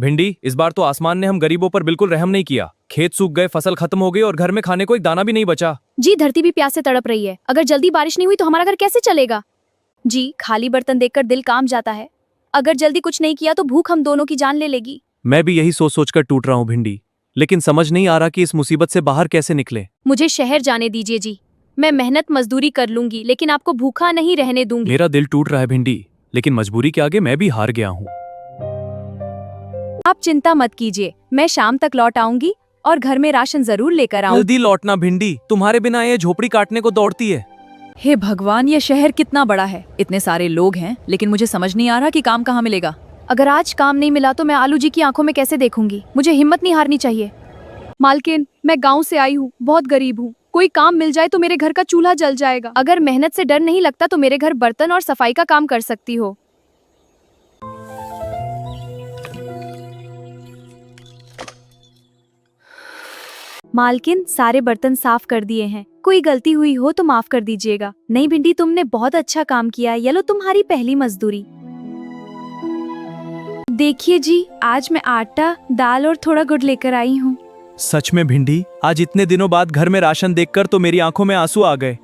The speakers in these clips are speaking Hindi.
भिंडी, इस बार तो आसमान ने हम गरीबों पर बिल्कुल रहम नहीं किया। खेत सूख गए, फसल खत्म हो गई और घर में खाने को एक दाना भी नहीं बचा। जी, धरती भी प्यास से तड़प रही है। अगर जल्दी बारिश नहीं हुई तो हमारा घर कैसे चलेगा? जी, खाली बर्तन देखकर दिल कांप जाता है। अगर जल्दी कुछ नहीं किया तो भूख हम दोनों की जान ले लेगी। मैं भी यही सोच सोच कर टूट रहा हूँ भिंडी, लेकिन समझ नहीं आ रहा कि इस मुसीबत से बाहर कैसे निकले। मुझे शहर जाने दीजिए जी। मैं मेहनत मजदूरी कर लूंगी, लेकिन आपको भूखा नहीं रहने दूंगी। मेरा दिल टूट रहा है भिंडी, लेकिन मजबूरी के आगे मैं भी हार गया हूँ। आप चिंता मत कीजिए, मैं शाम तक लौट आऊंगी और घर में राशन जरूर लेकर आऊंगी। जल्दी लौटना भिंडी, तुम्हारे बिना ये झोपड़ी काटने को दौड़ती है। हे भगवान, ये शहर कितना बड़ा है, इतने सारे लोग हैं, लेकिन मुझे समझ नहीं आ रहा कि काम कहाँ मिलेगा। अगर आज काम नहीं मिला तो मैं आलू जी की आंखों में कैसे देखूंगी? मुझे हिम्मत नहीं हारनी चाहिए। मालकिन, मैं गांव से आई हूँ, बहुत गरीब हूँ। कोई काम मिल जाए तो मेरे घर का चूल्हा जल जाएगा। अगर मेहनत से डर नहीं लगता तो मेरे घर बर्तन और सफाई का काम कर सकती हो। मालकिन, सारे बर्तन साफ कर दिए हैं। कोई गलती हुई हो तो माफ कर दीजिएगा। नहीं भिंडी, तुमने बहुत अच्छा काम किया। ये लो तुम्हारी पहली मजदूरी। देखिए जी, आज मैं आटा, दाल और थोड़ा गुड़ लेकर आई हूँ। सच में भिंडी, आज इतने दिनों बाद घर में राशन देखकर तो मेरी आंखों में आंसू आ गए।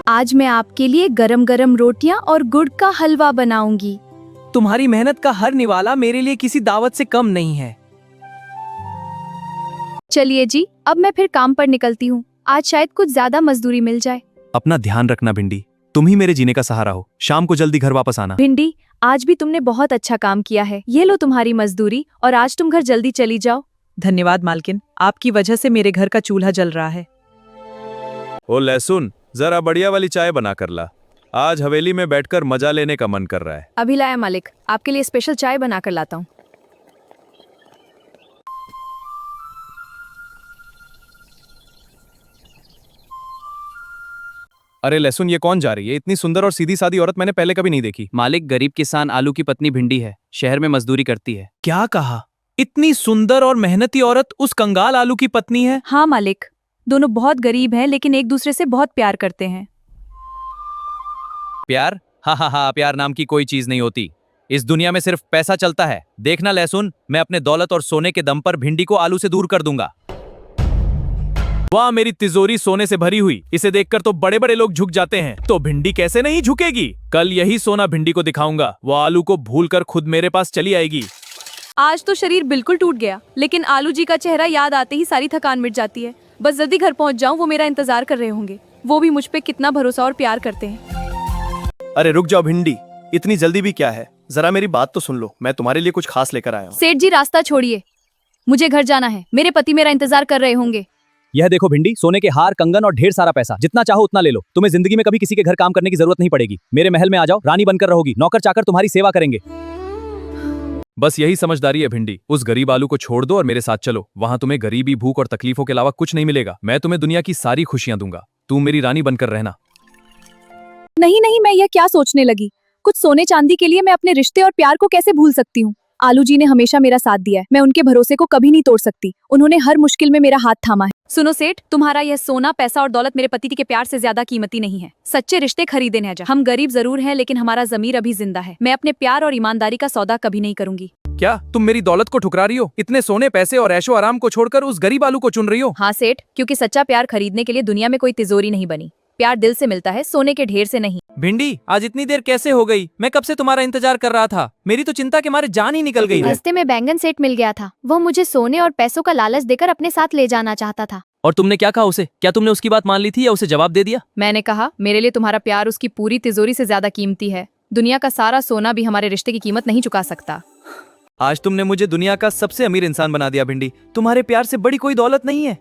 आज मैं आपके लिए गरम गरम रोटियां और गुड़ का हलवा बनाऊंगी। तुम्हारी मेहनत का हर निवाला मेरे लिए किसी दावत से कम नहीं है। चलिए जी, अब मैं फिर काम पर निकलती हूँ। आज शायद कुछ ज्यादा मजदूरी मिल जाए। अपना ध्यान रखना भिंडी, तुम ही मेरे जीने का सहारा हो। शाम को जल्दी घर वापस आना। भिंडी, आज भी तुमने बहुत अच्छा काम किया है। ये लो तुम्हारी मजदूरी और आज तुम घर जल्दी चली जाओ। धन्यवाद मालकिन, आपकी वजह से मेरे घर का चूल्हा जल रहा है। ओ लहसुन, जरा बढ़िया वाली चाय बना कर ला। आज हवेली में बैठकर मजा लेने का मन कर रहा है। अभी लाया मालिक, आपके लिए स्पेशल चाय बना कर लाता हूँ। अरे लहसुन, ये कौन जा रही है? इतनी सुंदर और सीधी सादी औरत मैंने पहले कभी नहीं देखी। मालिक, गरीब किसान आलू की पत्नी भिंडी है, शहर में मजदूरी करती है। क्या कहा? इतनी सुंदर और मेहनती औरत उस कंगाल आलू की पत्नी है? हाँ मालिक, दोनों बहुत गरीब हैं, लेकिन एक दूसरे से बहुत प्यार करते हैं। प्यार? हाँ हाँ हाँ, प्यार नाम की कोई चीज नहीं होती। इस दुनिया में सिर्फ पैसा चलता है। देखना लहसुन, मैं अपने दौलत और सोने के दम पर भिंडी को आलू से दूर कर दूंगा। वाह, मेरी तिजोरी सोने से भरी हुई। इसे देखकर तो बड़े बड़े लोग झुक जाते हैं, तो भिंडी कैसे नहीं झुकेगी? कल यही सोना भिंडी को दिखाऊंगा। वो आलू को भूलकर खुद मेरे पास चली आएगी। आज तो शरीर बिल्कुल टूट गया, लेकिन आलू जी का चेहरा याद आते ही सारी थकान मिट जाती है। बस जल्दी घर पहुंच जाऊं, वो मेरा इंतजार कर रहे होंगे। वो भी मुझ पे कितना भरोसा और प्यार करते हैं। अरे रुक जाओ भिंडी, इतनी जल्दी भी क्या है? जरा मेरी बात तो सुन लो, मैं तुम्हारे लिए कुछ खास लेकर आया हूँ। सेठ जी, रास्ता छोड़िए, मुझे घर जाना है। मेरे पति मेरा इंतजार कर रहे होंगे। यह देखो भिंडी, सोने के हार, कंगन और ढेर सारा पैसा, जितना चाहो उतना ले लो। तुम्हें जिंदगी में कभी किसी के घर काम करने की जरूरत नहीं पड़ेगी। मेरे महल में आ जाओ, रानी बनकर रहोगी। नौकर चाकर तुम्हारी सेवा करेंगे। बस यही समझदारी है भिंडी। उस गरीब आलू को छोड़ दो और मेरे साथ चलो। वहां तुम्हें गरीबी, भूख और तकलीफों के अलावा कुछ नहीं मिलेगा। मैं तुम्हें दुनिया की सारी खुशियां दूंगा। तुम मेरी रानी बनकर रहना। नहीं नहीं, मैं यह क्या सोचने लगी? कुछ सोने चांदी के लिए मैं अपने रिश्ते और प्यार को कैसे भूल सकती हूँ? आलू जी ने हमेशा मेरा साथ दिया है। मैं उनके भरोसे को कभी नहीं तोड़ सकती। उन्होंने हर मुश्किल में मेरा हाथ थामा है। सुनो सेठ, तुम्हारा यह सोना, पैसा और दौलत मेरे पति के प्यार से ज्यादा कीमती नहीं है। सच्चे रिश्ते खरीदे न जा। हम गरीब जरूर हैं, लेकिन हमारा जमीर अभी जिंदा है। मैं अपने प्यार और ईमानदारी का सौदा कभी नहीं करूंगी। क्या तुम मेरी दौलत को ठुकरा रही हो? इतने सोने, पैसे और ऐशो आराम को छोड़कर उस गरीब आलू को चुन रही हो? हाँ सेठ, क्योंकि सच्चा प्यार खरीदने के लिए दुनिया में कोई तिजोरी नहीं बनी। प्यार दिल से मिलता है, सोने के ढेर से नहीं। भिंडी, आज इतनी देर कैसे हो गई? मैं कब से तुम्हारा इंतजार कर रहा था। मेरी तो चिंता के मारे जान ही निकल गई है। रास्ते में बैंगन सेठ मिल गया था। वो मुझे सोने और पैसों का लालच देकर अपने साथ ले जाना चाहता था। और तुमने क्या कहा उसे? क्या तुमने उसकी बात मान ली थी या उसे जवाब दे दिया? मैंने कहा, मेरे लिए तुम्हारा प्यार उसकी पूरी तिजोरी से ज्यादा कीमती है। दुनिया का सारा सोना भी हमारे रिश्ते की कीमत नहीं चुका सकता। आज तुमने मुझे दुनिया का सबसे अमीर इंसान बना दिया भिंडी। तुम्हारे प्यार से बड़ी कोई दौलत नहीं है।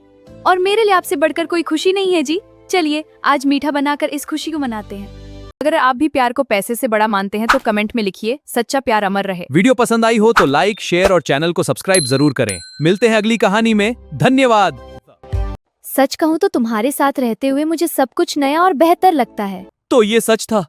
और मेरे लिए आपसे बढ़कर कोई खुशी नहीं है जी। चलिए आज मीठा बनाकर इस खुशी को मनाते हैं। अगर आप भी प्यार को पैसे से बड़ा मानते हैं तो कमेंट में लिखिए, सच्चा प्यार अमर रहे। वीडियो पसंद आई हो तो लाइक, शेयर और चैनल को सब्सक्राइब जरूर करें। मिलते हैं अगली कहानी में। धन्यवाद। सच कहूँ तो तुम्हारे साथ रहते हुए मुझे सब कुछ नया और बेहतर लगता है। तो ये सच था।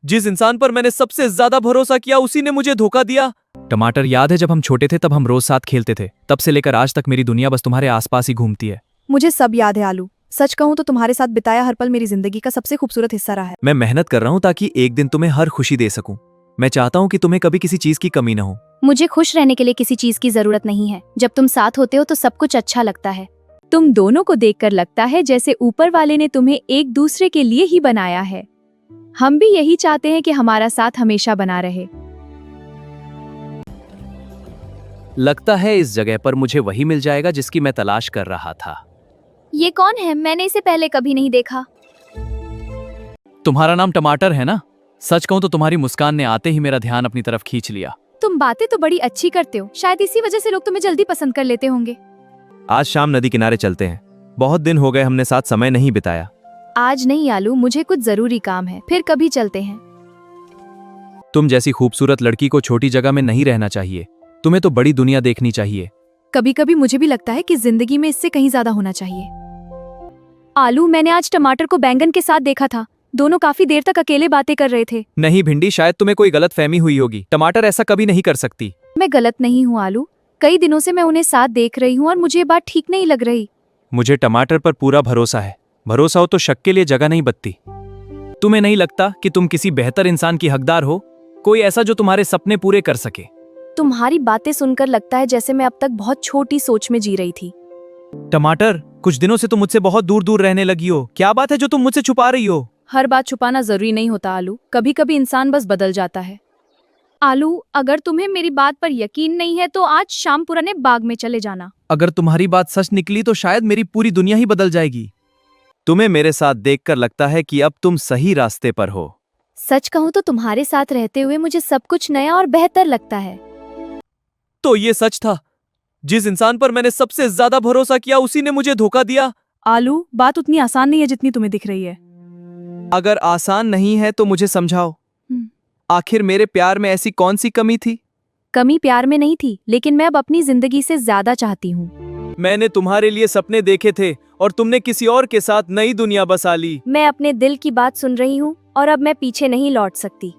जिस इंसान पर मैंने सबसे ज्यादा भरोसा किया, उसी ने मुझे धोखा दिया। टमाटर, याद है जब हम छोटे थे तब हम रोज साथ खेलते थे? तब से लेकर आज तक मेरी दुनिया बस तुम्हारे आसपास ही घूमती है। मुझे सब याद है आलू। सच कहूँ तो तुम्हारे साथ बिताया हर पल मेरी जिंदगी का सबसे खूबसूरत हिस्सा रहा है। मैं मेहनत कर रहा हूँ ताकि एक दिन तुम्हें हर खुशी दे सकूं। मैं चाहता हूँ कि तुम्हें कभी किसी चीज की कमी न हो। मुझे खुश रहने के लिए किसी चीज की जरूरत नहीं है। जब तुम साथ होते हो तो सब कुछ अच्छा लगता है। तुम दोनों को देखकर लगता है जैसे ऊपर वाले ने तुम्हें एक दूसरे के लिए ही बनाया है। हम भी यही चाहते हैं कि हमारा साथ हमेशा बना रहे। लगता है इस जगह पर मुझे वही मिल जाएगा जिसकी मैं तलाश कर रहा था। ये कौन है? मैंने इसे पहले कभी नहीं देखा। तुम्हारा नाम टमाटर है ना? सच कहूं तो तुम्हारी मुस्कान ने आते ही मेरा ध्यान अपनी तरफ खींच लिया। तुम बातें तो बड़ी अच्छी करते हो, शायद इसी वजह से लोग तुम्हें जल्दी पसंद कर लेते होंगे। आज शाम नदी किनारे चलते हैं। बहुत दिन हो गए हमने साथ समय नहीं बिताया। आज नहीं आलू, मुझे कुछ जरूरी काम है, फिर कभी चलते हैं। तुम जैसी खूबसूरत लड़की को छोटी जगह में नहीं रहना चाहिए। तुम्हें तो बड़ी दुनिया देखनी चाहिए। कभी कभी मुझे भी लगता है कि जिंदगी में इससे कहीं ज्यादा होना चाहिए। आलू, मैंने आज टमाटर को बैंगन के साथ देखा था। दोनों काफी देर तक अकेले बातें कर रहे थे। नहीं भिंडी, शायद तुम्हें कोई गलत फहमी हुई होगी। टमाटर ऐसा कभी नहीं कर सकती। मैं गलत नहीं हूँ आलू, कई दिनों से मैं उन्हें साथ देख रही हूँ और मुझे ये बात ठीक नहीं लग रही। मुझे टमाटर पर पूरा भरोसा है। भरोसा हो तो शक के लिए जगह नहीं बचती। तुम्हें नहीं लगता कि तुम किसी बेहतर इंसान की हकदार हो? कोई ऐसा जो तुम्हारे सपने पूरे कर सके। तुम्हारी बातें सुनकर लगता है जैसे मैं अब तक बहुत छोटी सोच में जी रही थी। टमाटर, कुछ दिनों से तुम मुझसे बहुत दूर दूर रहने लगी हो। क्या बात है जो तुम मुझसे छुपा रही हो? हर बात छुपाना जरूरी नहीं होता आलू, कभी कभी इंसान बस बदल जाता है। आलू, अगर तुम्हें मेरी बात पर यकीन नहीं है तो आज शाम पुराने बाग में चले जाना। अगर तुम्हारी बात सच निकली तो शायद मेरी पूरी दुनिया ही बदल जाएगी। तुम्हें मेरे साथ देखकर लगता है कि अब तुम सही रास्ते पर हो। सच कहूँ तो तुम्हारे साथ रहते हुए मुझे सब कुछ नया और बेहतर लगता है। तो ये सच था। जिस इंसान पर मैंने सबसे ज्यादा भरोसा किया उसी ने मुझे धोखा दिया। आलू, बात उतनी आसान नहीं है जितनी तुम्हें दिख रही है। अगर आसान नहीं है तो मुझे समझाओ। आखिर मेरे प्यार में ऐसी कौन सी कमी थी? कमी प्यार में नहीं थी, लेकिन मैं अब अपनी जिंदगी से ज्यादा चाहती हूँ। मैंने तुम्हारे लिए सपने देखे थे और तुमने किसी और के साथ नई दुनिया बसा ली। मैं अपने दिल की बात सुन रही हूँ और अब मैं पीछे नहीं लौट सकती।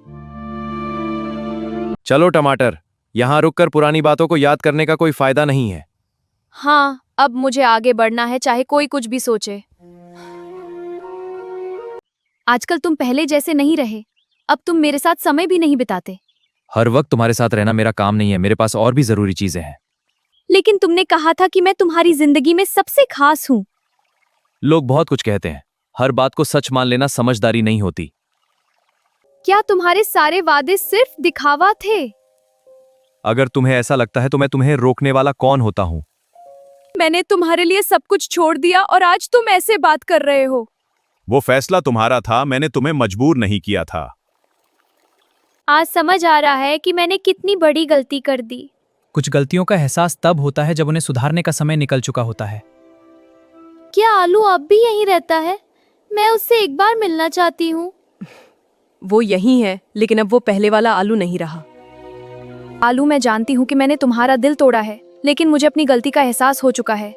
चलो टमाटर, यहाँ रुककर पुरानी बातों को याद करने का कोई फायदा नहीं है। हाँ, अब मुझे आगे बढ़ना है, चाहे कोई कुछ भी सोचे। आजकल तुम पहले जैसे नहीं रहे। अब तुम मेरे साथ समय भी नहीं बिताते। हर वक्त तुम्हारे साथ रहना मेरा काम नहीं है। मेरे पास और भी जरूरी चीजें हैं। लेकिन तुमने कहा था कि मैं तुम्हारी जिंदगी में सबसे खास हूँ। लोग बहुत कुछ कहते हैं। हर बात को सच मान लेना समझदारी नहीं होती। क्या तुम्हारे सारे वादे सिर्फ दिखावा थे? अगर तुम्हें ऐसा लगता है तो मैं तुम्हें रोकने वाला कौन होता हूँ? मैंने तुम्हारे लिए सब कुछ छोड़ दिया और आज तुम ऐसे बात कर रहे हो। वो फैसला तुम्हारा था, मैंने तुम्हें मजबूर नहीं किया था। आज समझ आ रहा है कि मैंने कितनी बड़ी गलती कर दी। कुछ गलतियों का एहसास तब होता है जब उन्हें सुधारने का समय निकल चुका होता है। क्या आलू अब भी यहीं रहता है? मैं उससे एक बार मिलना चाहती हूँ। वो यही है, लेकिन अब वो पहले वाला आलू नहीं रहा। आलू, मैं जानती हूँ कि मैंने तुम्हारा दिल तोड़ा है, लेकिन मुझे अपनी गलती का एहसास हो चुका है।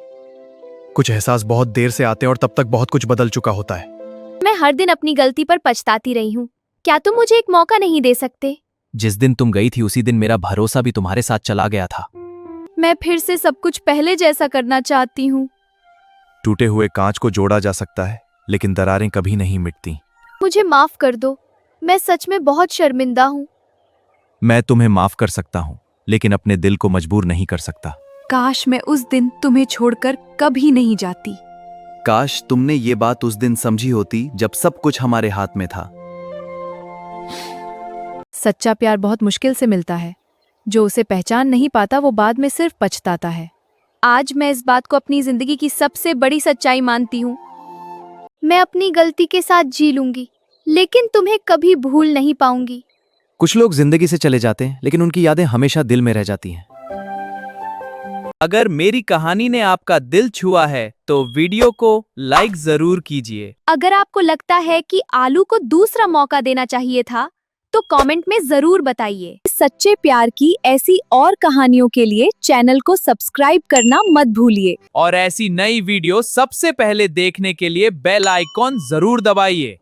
कुछ एहसास बहुत देर से आते हैं और तब तक बहुत कुछ बदल चुका होता है। मैं हर दिन अपनी गलती पर पछताती रही हूँ। क्या तुम मुझे एक मौका नहीं दे सकते? जिस दिन तुम गई थी उसी दिन मेरा भरोसा भी तुम्हारे साथ चला गया था। मैं फिर से सब कुछ पहले जैसा करना चाहती हूँ। टूटे हुए कांच को जोड़ा जा सकता है, लेकिन दरारें कभी नहीं मिटती। मुझे माफ कर दो, मैं सच में बहुत शर्मिंदा हूँ। मैं तुम्हें माफ कर सकता हूँ, लेकिन अपने दिल को मजबूर नहीं कर सकता। काश मैं उस दिन तुम्हें छोड़कर कभी नहीं जाती। काश तुमने ये बात उस दिन समझी होती जब सब कुछ हमारे हाथ में था। सच्चा प्यार बहुत मुश्किल से मिलता है। जो उसे पहचान नहीं पाता वो बाद में सिर्फ पछताता है। आज मैं इस बात को अपनी जिंदगी की सबसे बड़ी सच्चाई मानती हूँ। मैं अपनी गलती के साथ जी लूंगी, लेकिन तुम्हें कभी भूल नहीं पाऊंगी। कुछ लोग जिंदगी से चले जाते हैं, लेकिन उनकी यादें हमेशा दिल में रह जाती हैं। अगर मेरी कहानी ने आपका दिल छुआ है तो वीडियो को लाइक जरूर कीजिए। अगर आपको लगता है कि आलू को दूसरा मौका देना चाहिए था तो कमेंट में जरूर बताइए। सच्चे प्यार की ऐसी और कहानियों के लिए चैनल को सब्सक्राइब करना मत भूलिए। और ऐसी नई वीडियो सबसे पहले देखने के लिए बेल आइकॉन जरूर दबाइए।